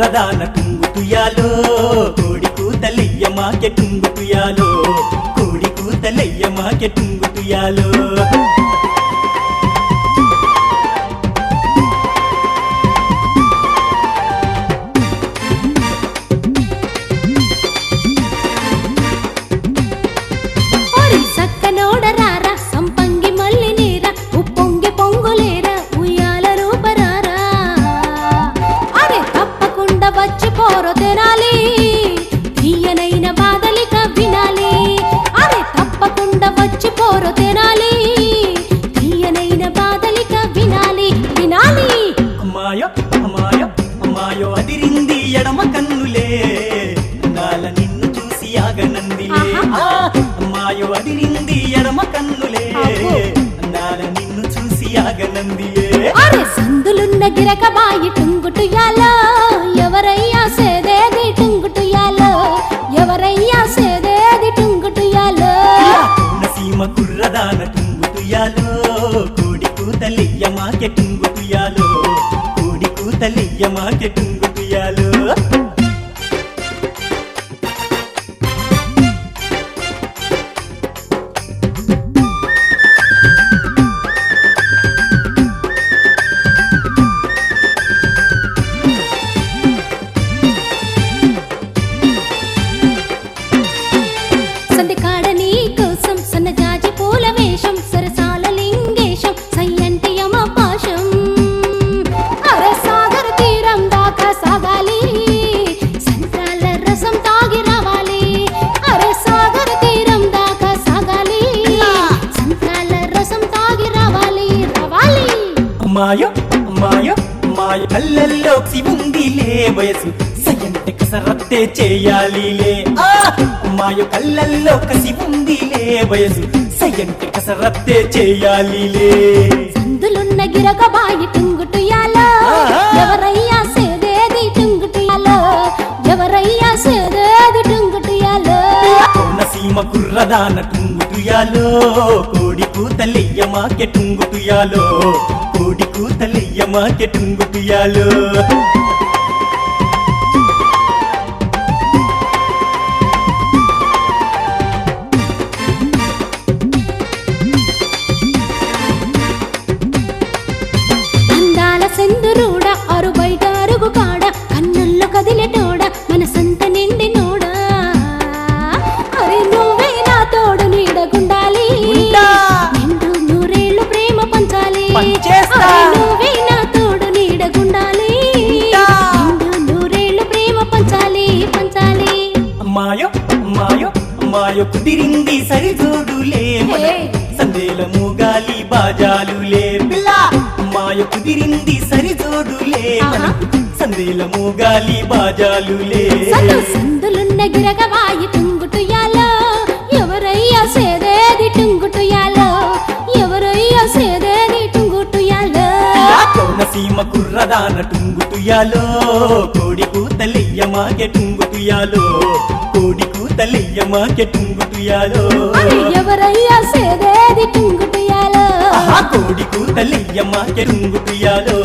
కుర్రదాన టుంగుతుయాలో కోడి కూతలయ్య మాకె టుంగుతుయాలో కోడి కూతలయ్య మాకె టుంగుతుయాలో అమ్మాయో అదిరింది ఎడమ కన్నులే నాల నిన్ను చూసి ఆగనందిలే అమ్మాయో అదిరింది ఎడమ కన్నులే నాల నిన్ను చూసి ఆగనందిలే సందులున్న గిరకబాయి టుంగుటుయాలో ఎవరయ్యా సేదేది టుంగుటుయాలో ఎవరయ్యా సేదేది టుంగుటుయాలో నసీమ కుర్రదాన టుంగుటుయాలో కోడి కూతలయ్య మాకె టుంగుటుయాలో కోడి కూతలయ్య మాకె టుంగుటుయాలో అమ్మాయో కళ్ళల్లో శివుందిలే వయసు సయంటే కసరత్తే చేయాలిలే అమ్మాయో కళ్ళల్లో కసివుందిలే వయసు సయంటే కసరత్తే చేయాలిలే సందులున్న గిరకబాయి టుంగుటుయాలో ఎవరయ్యా సేదేది టుంగుటుయాలో ఎవరయ్యా సేదేది టుంగుటుయాలో నసీమ కుర్రదాన టుంగుటుయాలో కోడి కూతలయ్య మాకె టుంగుటుయాలో కోడి కూతలయ్య మాకె టుంగుటుయాలో అందాల సెందురూడ అరు బయట అరుగు కాడ కన్నుల్లో కదిలేటోడ మన సంత నిండి నోడా అరే నువ్వే నా తోడు నీడగుండాలి నిండు నూరేళ్ళు ప్రేమ పంచాలి నువ్వే నా తోడు నీడగుండాలి నిండు నూరేళ్ళు ప్రేమ పంచాలి పంచాలి అమ్మాయో కుదిరింది సరిజోడులే సందేల మూగాలి బాజాలులే పిల్ల అమ్మాయో కుదిరింది సరిజోడులే సందేల మూగాలి బాజాలులే సందులున్న గిరకబాయి టుంగుటుయాలో ఎవరయ్యా సేదేది టుంగుటుయాలో ఎవరయ్యా సేదేది టుంగుటుయాలో నసీమ కుర్రదాన టుంగుటుయాలో కోడి కూతలయ్య మాకె టుంగుటుయాలో కోడి కూతలయ్య మాకె టుంగుటుయాలో ఎవరయ్యా సేదేది టుంగుటుయాలో కోడి కూతలయ్య మాకె టుంగుటుయాలో